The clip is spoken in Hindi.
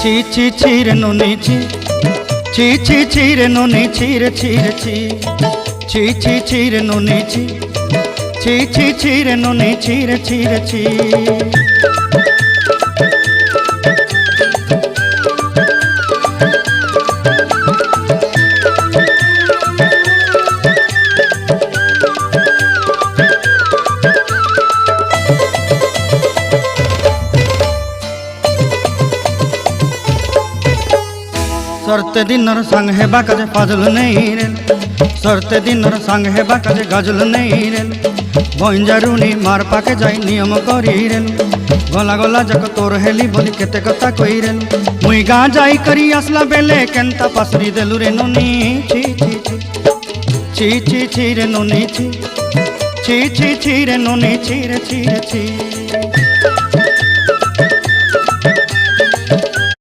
ছি ছি ছি রে নুনি ছি, ছি ছি ছি রে নুনি ছি রে ছি রে ছি, ছি ছি ছি রে নুনি ছি, ছি ছি ছি রে নুনি ছি রে ছি রে ছি। सरते दिनर संग हेबा काजे फाजल नहीं रेल, सरते दिनर संग हेबा काजे गजल नहीं रेल, बंजारुनी मार पाके जाई नियम करी रेल, गला गला जक तोर हेली बोली केते कथा कई रेल, मुई गा जाई करी असला बेले केंता पासरी देलु रे नुनी छी छी छी, छी छी छी रे नुनी छी, छी छी छी रे नुनी छी रे छी रे छी।